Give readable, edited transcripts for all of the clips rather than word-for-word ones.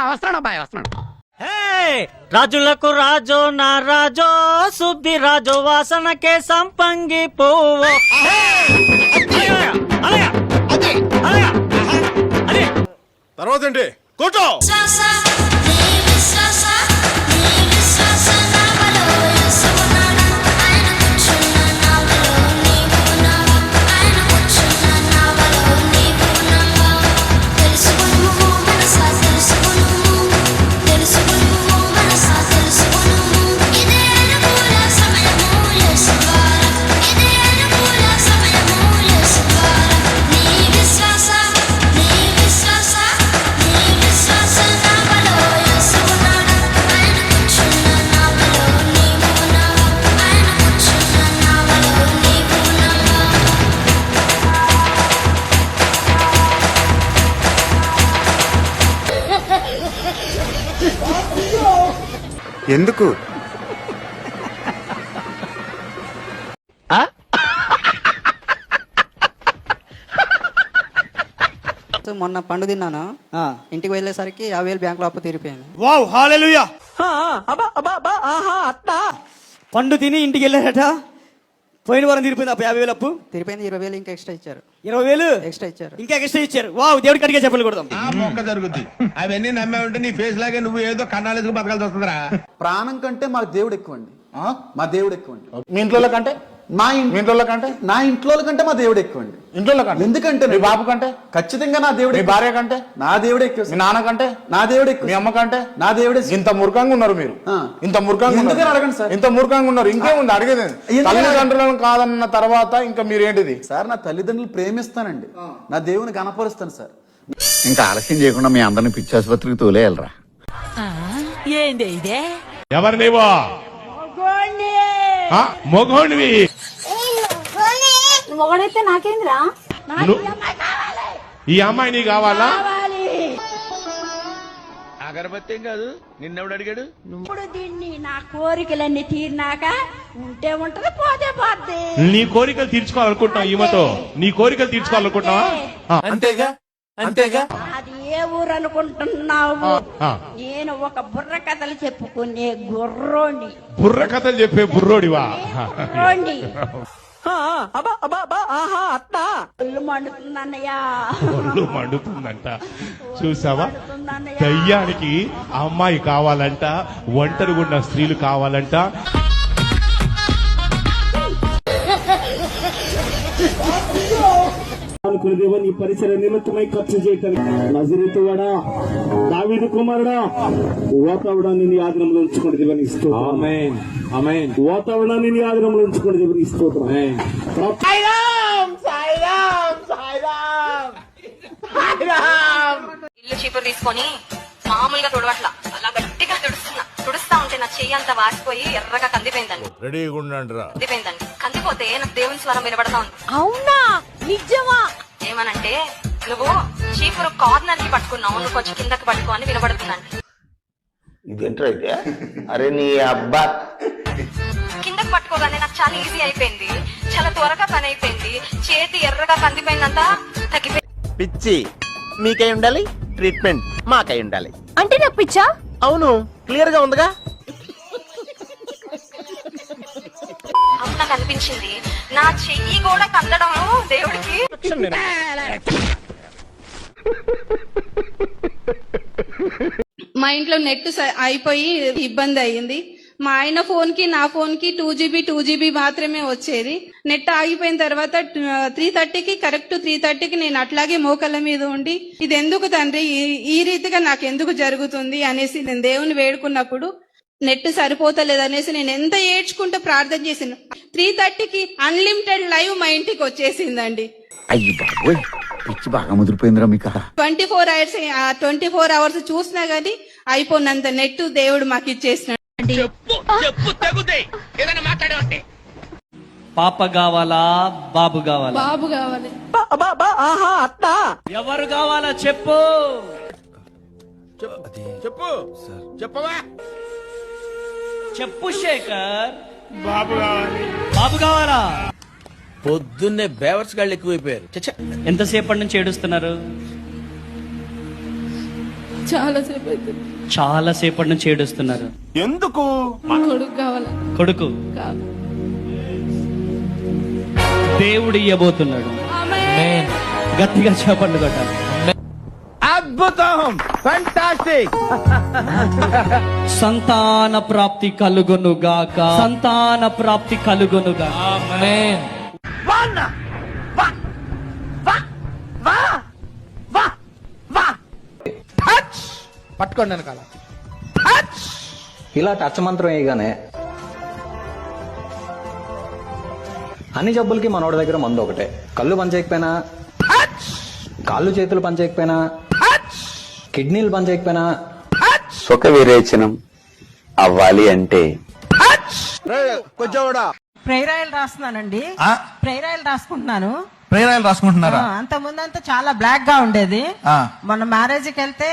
వస్తున్నాడు అబ్బాయి వస్తున్నాడు. రాజులకు రాజో నా రాజో సుబ్బి రాజు వాసనకే సంపంగి పువ్వు. తర్వాత ఏంటి కూర్చో. ఎందుకు మొన్న పండు తిన్నాను, ఇంటికి వెళ్ళేసరికి 50,000 బ్యాంకులో అప్పు తీరిపోయింది. వావ్ హల్లెలూయా. పండు తిని ఇంటికి వెళ్ళారట, పోయిన వారం తీరిపోయింది. 50,000 అప్పు తీరిపోయింది. 20,000 ఇంకా ఎక్స్ట్రా ఇచ్చారు. 20,000 ఎక్స్ట్రా ఇచ్చారు. ఇంకా ఎక్స్ట్రా ఇచ్చారు. వావ్, దేవుడికి అడిగే చెప్పలు కొడదాం. మొక్క జరుగుద్ది. అవన్నీ నమ్మే ఉంటే నీ ఫేస్ లాగే నువ్వు ఏదో కన్నాలేసుకు బతకాల్సి వస్తుందిరా. ప్రాణం కంటే మా దేవుడు ఎక్కువ అండి. మా దేవుడు ఎక్కువ అండి. మీ ఇంట్లో కంటే మా ఇంట్లో కంటే నా ఇంట్లో కంటే మా దేవుడు ఎక్కువ అండి. ఇంట్లో కంటే ఎందుకంటే మీ బాబు కంటే ఖచ్చితంగా నా దేవుడు. మీ భార్య కంటే నా దేవుడు ఎక్కువ. మీ నాన్న కంటే నా దేవుడు ఎక్కువ. మీ అమ్మ కంటే నా దేవుడు. ఇంత మూర్ఖంగా ఉన్నారు మీరు. ఇంత మూర్ఖంగా ఎందుకని అడగండి సార్. ఇంత మూర్ఖంగా ఉన్నారు. ఇంకేముంది అడిగేది. తల్లిదండ్రులను కాదన్న తర్వాత ఇంకా మీరు ఏంటిది సార్? నా తల్లిదండ్రులు ప్రేమిస్తానండి, నా దేవుని కనపరుస్తాను సార్. ఇంకా ఆలస్యం చేయకుండా మీ అందరిని పిచ్చాసుపత్రికి తోలేయాలరా. ఏంది ఇదే? ఎవరు నీవో? మొగోడివి. మొగడైతే నాకేంద్రా? ఈ అమ్మాయి నీ కావాలా? అగరబత్తి కాదు, నిన్నెవడు అడిగాడు? ఇప్పుడు దీన్ని నా కోరికలన్నీ తీరినాక ఉంటే ఉంటది, పోతే పోద్ది. నీ కోరికలు తీర్చుకోవాలనుకుంటున్నావు ఈమెతో? నీ కోరికలు తీర్చుకోవాలనుకుంటున్నావా? అంతేగా అంతేగా. అది ఏ ఊరు అనుకుంటున్నావు? నేను ఒక బుర్ర కథలు చెప్పుకునే గుర్రోని. బుర్ర కథలు చెప్పే బుర్రోడివా? ఒళ్ళు మండుతుందన్నయ్యా. ఒళ్ళు మండుతుందంట. చూసావా, దయ్యానికి అమ్మాయి కావాలంట, ఒంటరిగా ఉన్న స్త్రీలు కావాలంట. నీ పరిసర నిమిత్తమై ఖర్చు చేయటానికి నజరేతువాడా, దావీదు కుమారుడా, వాతావరణాన్ని నీ ఆధీనంలో ఉంచుకోండి దేవుని స్తోత్రం. వాతావరణాన్ని నీ ఆధీనంలో ఉంచుకోండి దేవుని స్తోత్రం. ఇల్లు చీపురు తీసుకొని మామూలుగా తుడవట్లా, అలా గట్టిగా తుడుస్తా ఉంటే నా చెయ్యి అంతా వాసిపోయి ఎర్రగా కందిపోయిందండి. కందిపోతే నాకు దేవుని స్వరం వినబడతా ఉంది. అవునా? నిజమా? ఏమనంటే, నువ్వు చీపురు కార్నర్ కి పట్టుకున్నావు, నువ్వు కొంచెం కిందకి పట్టుకో అని వినబడుతుందండి. ఇదేంట్రా అయితే? అరే నీ అబ్బా. కిందకి పట్టుకోగానే నాకు చాలా ఈజీ అయిపోయింది, చాలా త్వరగా పని అయిపోయింది, చేతి ఎర్రగా కందిపోయిందంతా తగ్గిపోయింది. పిచ్చి మీకై ఉండాలి, ట్రీట్మెంట్ మాకై ఉండాలి. అంటే నాకు పిచ్చా? అవును, క్లియర్ గా ఉందిగా. అప్పుడు నాకు అనిపించింది, నా చెయ్యి కూడా కందడం దేవుడికి. మా ఇంట్లో నెట్ అయిపోయి ఇబ్బంది అయ్యింది. మా ఆయన ఫోన్ కి నా ఫోన్ కి 2GB మాత్రమే వచ్చేది. నెట్ ఆగిపోయిన తర్వాత 3:30కి కరెక్ట్ 3:30కి నేను అట్లాగే మోకళ్ళ మీద ఉండి, ఇది ఎందుకు తండ్రి ఈ రీతిగా నాకు ఎందుకు జరుగుతుంది అనేసి నేను దేవుని వేడుకున్నప్పుడు నెట్ సరిపోతలేదనేసి నేను ఎంత ఏడ్చుకుంటూ ప్రార్థన చేసాను. 3:30కి అన్లిమిటెడ్ లైవ్ మా ఇంటికి వచ్చేసిందండి. అయ్యి బాబోయ్, పిచ్చి బాగా ముదిరిపోయిందిరా మీకు. 24 అవర్స్ చూసినా గానీ అయిపోయినంత నెట్ దేవుడు మాకు ఇచ్చేసినాడు. పాప కావాలా, బాబు కావాలా? బాబు కావాలి. ఎవరు కావాలా చెప్పు. చెప్పు చెప్పవా. చెప్పు శేఖర్. బాబు కావాలి. బాబు కావాలా? పొద్దున్నే బేవర్స్ గాళ్ళు ఎక్కువైపోయారు. ఎంతసేపటి నుంచి ఏడుస్తున్నారు? చాలా సేపు అయితే చాలా సేపటి నుంచి ఏడుస్తున్నారు. ఎందుకు? కొడుకు కావాలి. కొడుకు దేవుడు ఇయ్యబోతున్నాడు. ఆమేన్. గట్టిగా చెప్పండి కొట్టాలి. అద్భుతం, ఫంటాస్టిక్. సంతాన ప్రాప్తి కలుగునుగాక. సంతాన ప్రాప్తి కలుగునుగాక. పట్టుకోండి వెనకాల. ఇలా టచ్ మంత్రం వేయగానే అన్ని జబ్బులకి మనోడి దగ్గర మందు ఒకటే. కళ్ళు పనిచేయకపోయినా, కాళ్ళు చేతులు పనిచేయకపోయినా, కిడ్నీలు పనిచేయకపోయినా, సుఖ విరేచనం అవ్వాలి అంటే కొంచెం ప్రేరాయిలు రాస్తున్నానండి. ప్రేరాయిలు రాసుకుంటున్నాను. ప్రేరాయలు రాసుకుంటున్నారా? అంత ముందంతా చాలా బ్లాక్ గా ఉండేది. మన మ్యారేజ్ కి వెళ్తే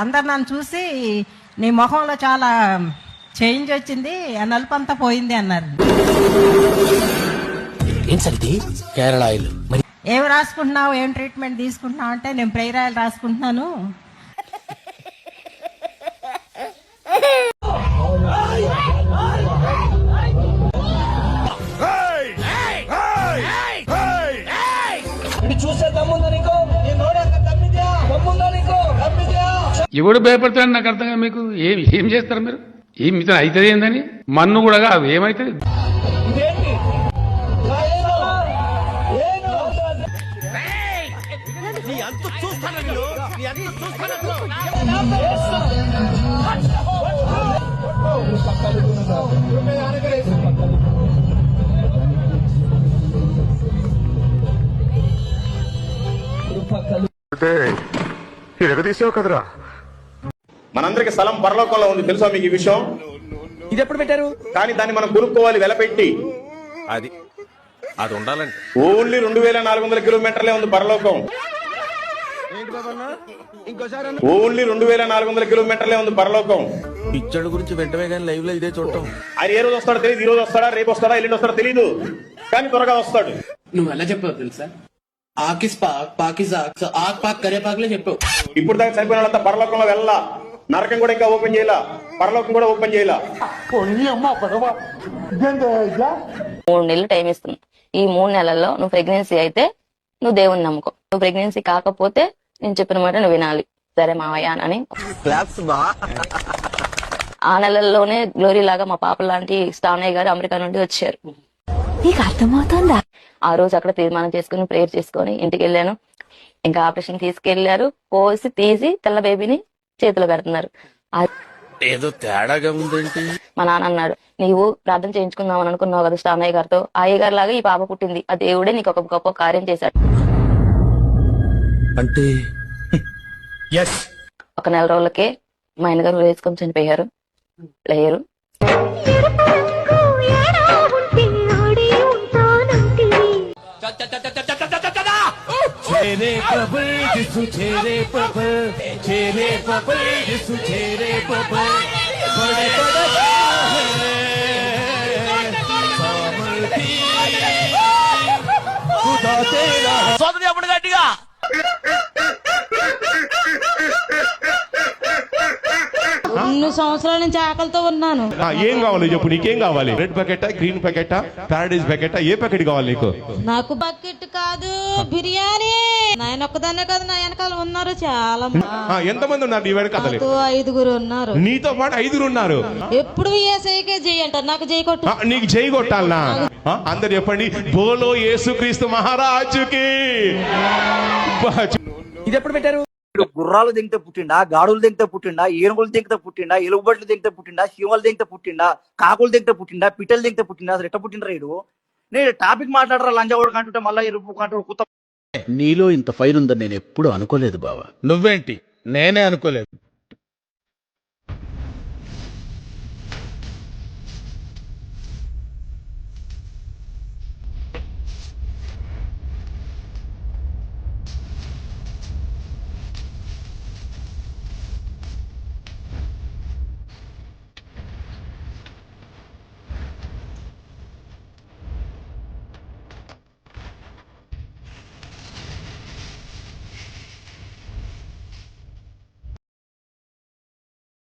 అందరు నన్ను చూసి నీ ముఖంలో చాలా చేంజ్ వచ్చింది, ఆ నలుపు అంతా పోయింది అన్నారు. కేరళ ఆయిల్. ఏం రాసుకుంటున్నావు, ఏం ట్రీట్మెంట్ తీసుకుంటున్నావు అంటే నేను ప్రేరాయిలు రాసుకుంటున్నాను. ఎవడు భయపడతాడు నాకు అర్థం కాదు. మీకు ఏం చేస్తారు మీరు? ఏం మీతో అవుతుంది ఏందని? మన్ను కూడా కాదు, ఏమైతుంది? తీసావు కదరా. మనందరికి స్థలం పరలోకంలో ఉంది, తెలుసా మీకు ఈ విషయం? ఇది ఎప్పుడు పెట్టారు? కానీ దాన్ని మనం కొనుక్కోవాలి వెలపెట్టి. అది ఉండాలంటే ఓన్లీ 2400 కిలోమీటర్లే ఉంది పరలోకం. ఓన్లీ 2400 కిలోమీటర్లే ఉంది పరలోకం. పిచ్చడు గురించి వెంటనే కానీ లైవ్ లో ఇదే చూడటం. ఆయన ఏ రోజు వస్తాడో తెలియదు. ఈ రోజు వస్తాడా, రేపు వస్తాడా, ఎల్లుండి వస్తాడో తెలియదు, కానీ త్వరగా వస్తాడు. నువ్వు ఎలా చెప్పావు తెలుసా? ఆకిస్ పాక్ పాకిజాక్ ఆక్ పాక్ కరేపాకులే చెప్పావు. ఇప్పుడు దాకా చనిపోయిన వాళ్ళంతా పరలోకంలో వెళ్ళా. నరకం కూడా ఇంకా ఓపెన్ చేయాల, పరలోకం కూడా ఓపెన్ చేయాల. 3 నెలలు టైం ఇస్తుంది. ఈ 3 నెలల్లో నువ్వు ప్రెగ్నెన్సీ అయితే నువ్వు దేవుని నమ్ముకో. నువ్వు ప్రెగ్నెన్సీ కాకపోతే నేను చెప్పిన మాట నువ్వు వినాలి. సరే మావయ్య అని ఆ నెలల్లోనే గ్లోరీ లాగా మా పాప లాంటి స్టానయ్య గారు అమెరికా నుండి వచ్చారు. నీకు అర్థమవుతుందా? ఆ రోజు అక్కడ తీర్మానం చేసుకుని ప్రేయర్ చేసుకుని ఇంటికి వెళ్ళాను. ఇంకా ఆపరేషన్ తీసుకెళ్లారు. పోసి తీసి తెల్ల బేబీని చేతిలో పెడుతున్నారు. ఏదో తేడాగా ఉందేంటి? మా నాన్న అన్నాడు, నీవు ప్రార్థన చేయించుకుందామని అనుకున్నావు కదా స్టానయ్య గారితో, అయ్య గారి లాగా ఈ పాప పుట్టింది. ఆ దేవుడే నీకు ఒక గొప్ప కార్యం చేశాడు అంటే ఒక నెల రోజులకే మా ఆయన గారు వేసుకొని చనిపోయారు. లేరు. గట్టిగా ఎన్నో సంవత్సరాల నుంచి ఆకలితో ఉన్నాను. ఏం కావాలి చెప్పు, నీకేం కావాలి? రెడ్ ప్యాకెటా, గ్రీన్ ప్యాకెటా, ప్యారడైజ్ ప్యాకెటా, ఏ ప్యాకెట్ కావాలి నీకు? నాకు బకెట్ కాదు, బిర్యానీ. నాయన ఒక్కదాన్నే కాదు, నా వెనకాల ఉన్నారు చాలా ఎంతమంది ఉన్నారు నీ వెనకాల? 5 ఉన్నారు. నీతో పాటు 5 ఉన్నారు. ఎప్పుడు ఏసైకే జై అంటారు, నాకు జై కొట్టు. నీకు జై కొట్టాలనా? అందరు చెప్పండి, బోలో యేసుక్రీస్తు మహారాజుకి. ఇది ఎప్పుడు పెట్టారు? గుర్రాలు దింగితే పుట్టిండా, గాడులు దింగితే పుట్టిండా, ఏనుగులు దింగితే పుట్టిండా, ఎలుగుబట్లు దింగితే పుట్టిండా, శివలు దింగితే పుట్టిండా, కాకులు దింగితే పుట్టిండా, పిట్టలు దింగితే పుట్టిండా, అసలు ఎట్ట పుట్టిండ్రా ఇడు? నేను టాపిక్ మాట్లాడరా లంజావుడు కంటుంటే మళ్ళీ ఇరుపు కంటూ కుత్త. నీలో ఇంత ఫైర్ ఉందని నేను ఎప్పుడు అనుకోలేదు బావా. నువ్వేంటి? నేనే అనుకోలేదు.